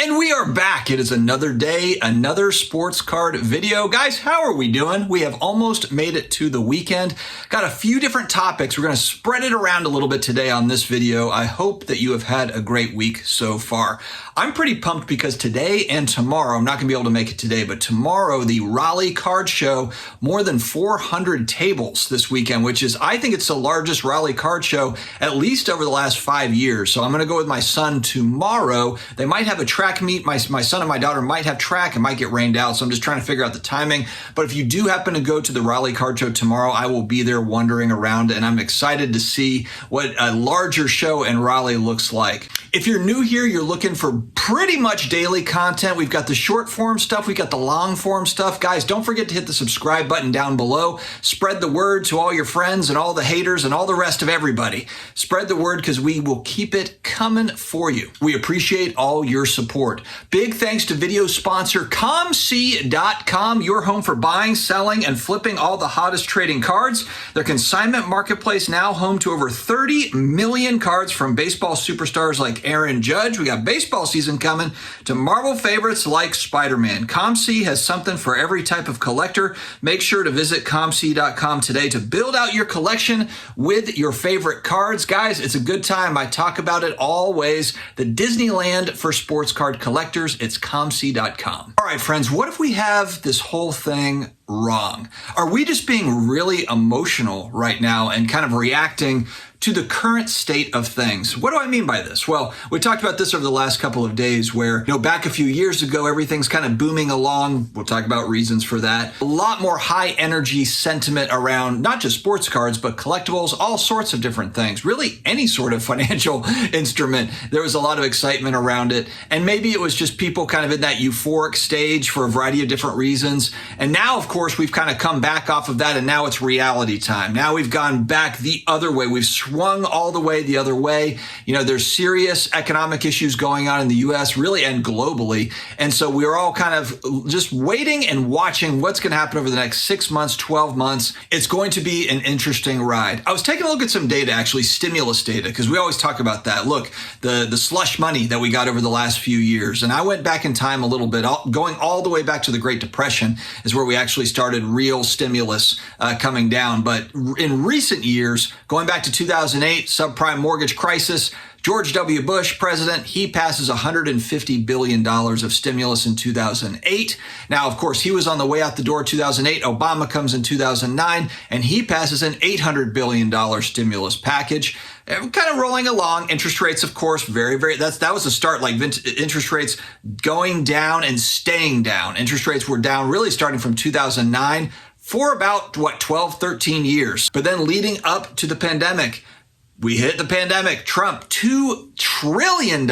And we are back. It is another day, another sports card video. Guys, how are we doing? We have almost made it to the weekend. Got a few different topics. We're going to spread it around a little bit today on this video. I hope that you have had a great week so far. I'm pretty pumped because today and tomorrow, I'm not going to be able to make it today, but tomorrow, the Raleigh Card Show, more than 400 tables this weekend, which is, I think it's the largest Raleigh Card Show, at least over the last 5 years. So I'm going to go with my son tomorrow. They might have a track meet. My son and my daughter might have track. It might get rained out. So I'm just trying to figure out the timing. But if you do happen to go to the Raleigh Card Show tomorrow, I will be there wandering around, and I'm excited to see what a larger show in Raleigh looks like. If you're new here, you're looking for pretty much daily content. We've got the short form stuff. We've got the long form stuff. Guys, don't forget to hit the subscribe button down below. Spread the word to all your friends and all the haters and all the rest of everybody. Spread the word because we will keep it coming for you. We appreciate all your support. Big thanks to video sponsor COMC.com, your home for buying, selling, and flipping all the hottest trading cards. Their consignment marketplace now home to over 30 million cards from baseball superstars like Aaron Judge. We got baseball season coming to Marvel favorites like Spider-Man. COMC has something for every type of collector. Make sure to visit COMC.com today to build out your collection with your favorite cards. Guys, it's a good time. I talk about it always. The Disneyland for sports card collectors. It's COMC.com. All right, friends, what if we have this whole thing wrong? Are we just being really emotional right now and kind of reacting to the current state of things? What do I mean by this? Well, we talked about this over the last couple of days where, back a few years ago, everything's kind of booming along. We'll talk about reasons for that. A lot more high energy sentiment around not just sports cards, but collectibles, all sorts of different things. Really any sort of financial instrument. There was a lot of excitement around it. And maybe it was just people kind of in that euphoric stage for a variety of different reasons. And now, of course, we've kind of come back off of that, and now it's reality time. Now we've gone back the other way. We've swung all the way the other way. There's serious economic issues going on in the U.S., really, and globally. And so we're all kind of just waiting and watching what's going to happen over the next 6 months, 12 months. It's going to be an interesting ride. I was taking a look at some data, actually, stimulus data, because we always talk about that. Look, the slush money that we got over the last few years. And I went back in time a little bit, going all the way back to the Great Depression is where we actually started real stimulus coming down. But in recent years, going back to 2008, subprime mortgage crisis, George W. Bush, president, he passes $150 billion of stimulus in 2008. Now, of course, he was on the way out the door in 2008. Obama comes in 2009, and he passes an $800 billion stimulus package. Kind of rolling along. Interest rates, of course, that was the start, like interest rates going down and staying down. Interest rates were down really starting from 2009 for about, 12, 13 years. But then leading up to the pandemic, we hit the pandemic. Trump, $2 trillion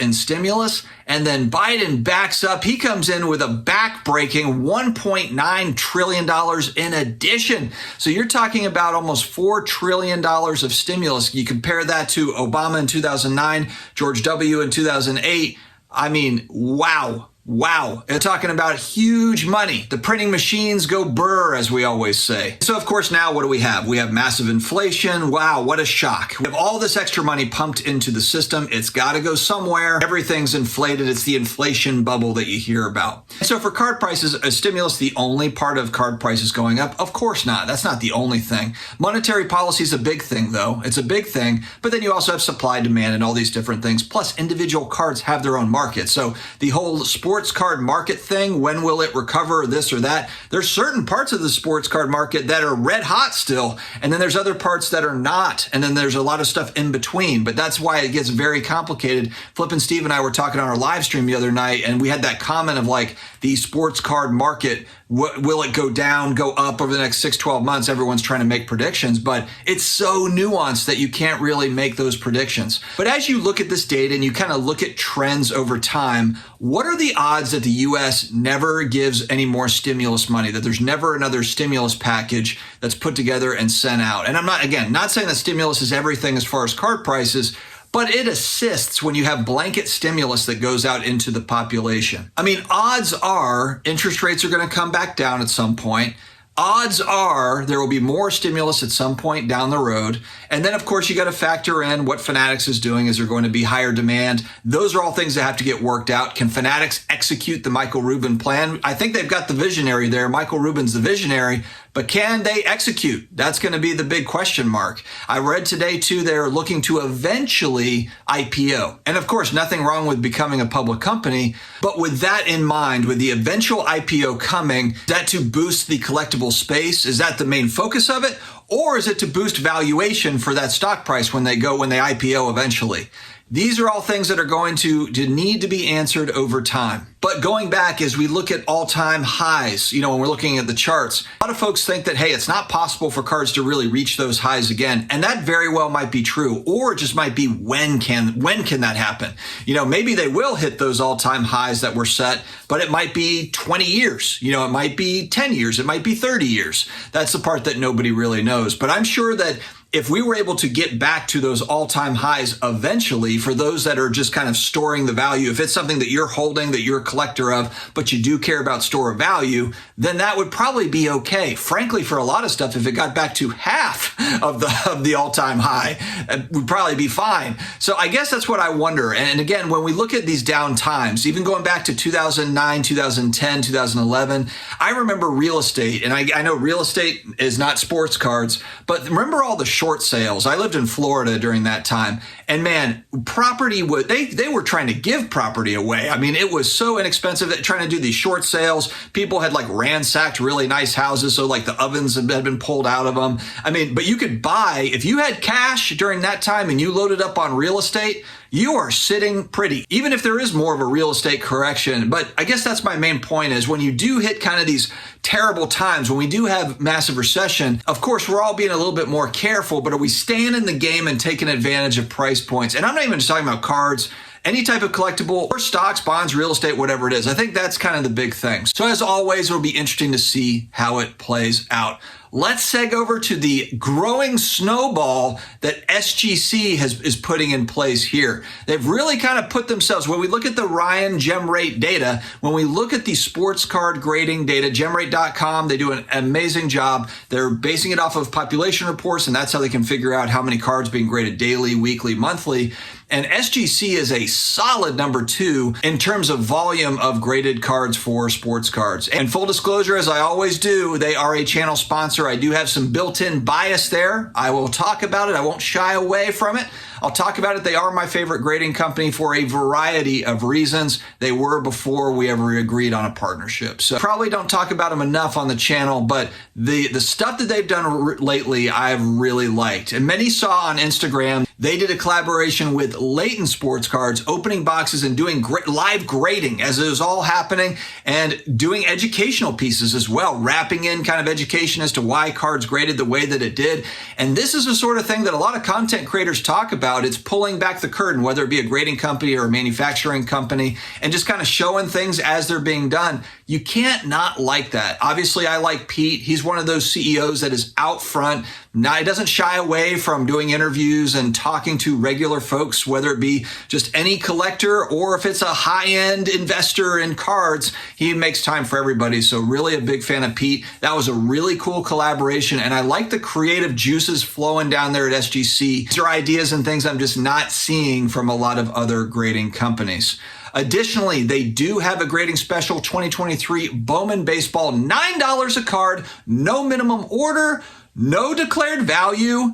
in stimulus, and then Biden backs up. He comes in with a back-breaking $1.9 trillion in addition. So you're talking about almost $4 trillion of stimulus. You compare that to Obama in 2009, George W. in 2008. I mean, wow. Wow. They're talking about huge money. The printing machines go brr, as we always say. So, of course, now what do we have? We have massive inflation. Wow, what a shock. We have all this extra money pumped into the system. It's got to go somewhere. Everything's inflated. It's the inflation bubble that you hear about. So for card prices, is stimulus the only part of card prices going up? Of course not. That's not the only thing. Monetary policy is a big thing, though. It's a big thing. But then you also have supply, demand, and all these different things. Plus, individual cards have their own market. So the whole sports card market thing, when will it recover, this or that? There's certain parts of the sports card market that are red hot still, and then there's other parts that are not, and then there's a lot of stuff in between. But that's why it gets very complicated. Flip and Steve and I were talking on our live stream the other night, and we had that comment of like, the sports card market, will it go down, go up over the next 6-12 months? Everyone's trying to make predictions, but it's so nuanced that you can't really make those predictions. But as you look at this data and you kind of look at trends over time, what are the odds that the U.S. never gives any more stimulus money, that there's never another stimulus package that's put together and sent out? And I'm not saying that stimulus is everything as far as card prices, but it assists when you have blanket stimulus that goes out into the population. I mean, odds are interest rates are going to come back down at some point. odds are there will be more stimulus at some point down the road. And then, of course, you got to factor in what Fanatics is doing. Is there going to be higher demand? Those are all things that have to get worked out. Can Fanatics execute the Michael Rubin plan? I think they've got the visionary there. Michael Rubin's the visionary. But can they execute? That's going to be the big question mark. I read today, too, they're looking to eventually IPO. And of course, nothing wrong with becoming a public company. But with that in mind, with the eventual IPO coming, is that to boost the collectible space? Is that the main focus of it? Or is it to boost valuation for that stock price when they IPO eventually? These are all things that are going to need to be answered over time. But going back, as we look at all-time highs, when we're looking at the charts, a lot of folks think that, hey, it's not possible for cards to really reach those highs again. And that very well might be true, or it just might be when can that happen? Maybe they will hit those all-time highs that were set, but it might be 20 years. It might be 10 years. It might be 30 years. That's the part that nobody really knows. But I'm sure that if we were able to get back to those all-time highs eventually, for those that are just kind of storing the value, if it's something that you're holding, that you're a collector of, but you do care about store of value, then that would probably be okay. Frankly, for a lot of stuff, if it got back to half of the all-time high, it would probably be fine. So I guess that's what I wonder. And again, when we look at these down times, even going back to 2009, 2010, 2011, I remember real estate, and I know real estate is not sports cards, but remember all the short sales. I lived in Florida during that time, and man, property they were trying to give property away. I mean, it was so inexpensive that trying to do these short sales. People had ransacked really nice houses, so the ovens had been pulled out of them. I mean, but you could buy, if you had cash during that time and you loaded up on real estate, you are sitting pretty, even if there is more of a real estate correction. But I guess that's my main point, is when you do hit kind of these terrible times, when we do have massive recession, of course, we're all being a little bit more careful, but are we staying in the game and taking advantage of price points? And I'm not even just talking about cards, any type of collectible or stocks, bonds, real estate, whatever it is. I think that's kind of the big thing. So as always, it'll be interesting to see how it plays out. Let's seg over to the growing snowball that SGC is putting in place here. They've really kind of put themselves, when we look at the Ryan gem rate data, when we look at the sports card grading data, gemrate.com, they do an amazing job. They're basing it off of population reports, and that's how they can figure out how many cards being graded daily, weekly, monthly. And SGC is a solid number 2 in terms of volume of graded cards for sports cards. And full disclosure, as I always do, they are a channel sponsor. I do have some built-in bias there. I will talk about it. I won't shy away from it. I'll talk about it. They are my favorite grading company for a variety of reasons. They were before we ever agreed on a partnership. So probably don't talk about them enough on the channel, but the stuff that they've done lately, I've really liked. And many saw on Instagram, they did a collaboration with Leighton Sports Cards, opening boxes and doing live grading as it was all happening, and doing educational pieces as well, wrapping in kind of education as to why cards graded the way that it did. And this is the sort of thing that a lot of content creators talk about. It's pulling back the curtain, whether it be a grading company or a manufacturing company, and just kind of showing things as they're being done. You can't not like that. Obviously, I like Pete. He's one of those CEOs that is out front. Now, he doesn't shy away from doing interviews and talking to regular folks, whether it be just any collector or if it's a high-end investor in cards. He makes time for everybody. So really a big fan of Pete. That was a really cool collaboration, and I like the creative juices flowing down there at SGC. These are ideas and things I'm just not seeing from a lot of other grading companies. Additionally, they do have a grading special 2023 Bowman Baseball, $9 a card, no minimum order, no declared value,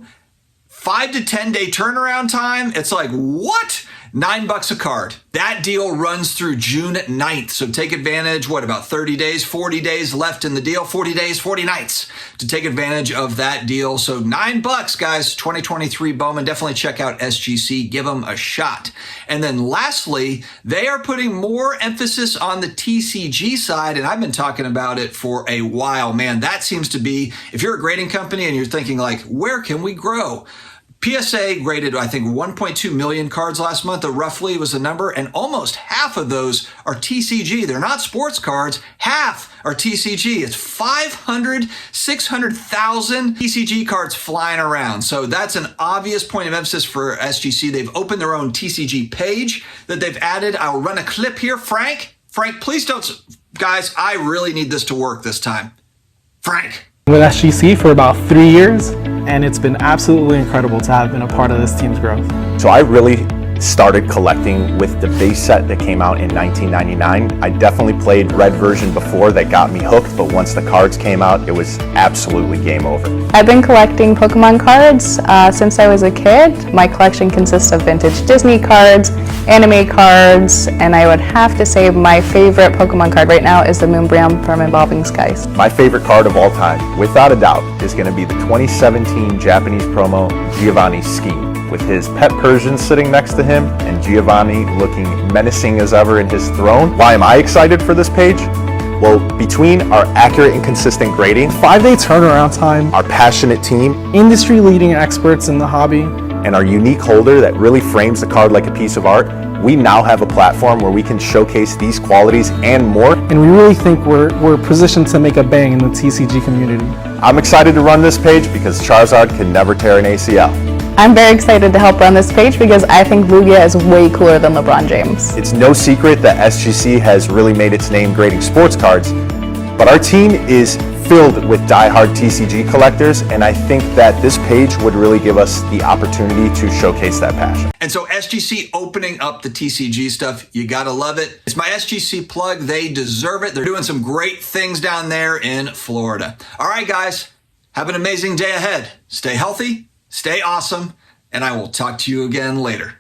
5 to 10 day turnaround time. It's like, what? $9 a card. That deal runs through June 9th. So take advantage, about 30 days, 40 days left in the deal, 40 days, 40 nights to take advantage of that deal. So $9, guys, 2023 Bowman. Definitely check out SGC. Give them a shot. And then lastly, they are putting more emphasis on the TCG side. And I've been talking about it for a while, man. That seems to be, if you're a grading company and you're thinking where can we grow? PSA graded, I think, 1.2 million cards last month, roughly was the number, and almost half of those are TCG. They're not sports cards. Half are TCG. It's 600,000 TCG cards flying around. So that's an obvious point of emphasis for SGC. They've opened their own TCG page that they've added. I'll run a clip here. Frank, please don't, guys, I really need this to work this time. Frank. With SGC for about 3 years, and it's been absolutely incredible to have been a part of this team's growth. So I really started collecting with the base set that came out in 1999. I definitely played red version before that got me hooked, but once the cards came out, it was absolutely game over. I've been collecting Pokemon cards since I was a kid. My collection consists of vintage Disney cards, anime cards, and I would have to say my favorite Pokemon card right now is the Moonbram from Evolving Skies. My favorite card of all time, without a doubt, is going to be the 2017 Japanese promo Giovanni Scheme, with his pet Persian sitting next to him and Giovanni looking menacing as ever in his throne. Why am I excited for this page? Well, between our accurate and consistent grading, 5-day turnaround time, our passionate team, industry-leading experts in the hobby, and our unique holder that really frames the card like a piece of art, we now have a platform where we can showcase these qualities and more. and we really think we're positioned to make a bang in the TCG community. I'm excited to run this page because Charizard can never tear an ACL. I'm very excited to help run this page because I think Lugia is way cooler than LeBron James. It's no secret that SGC has really made its name grading sports cards, but our team is filled with die-hard TCG collectors, and I think that this page would really give us the opportunity to showcase that passion. And so SGC opening up the TCG stuff, you gotta love it. It's my SGC plug. They deserve it. They're doing some great things down there in Florida. All right, guys, have an amazing day ahead. Stay healthy, stay awesome, and I will talk to you again later.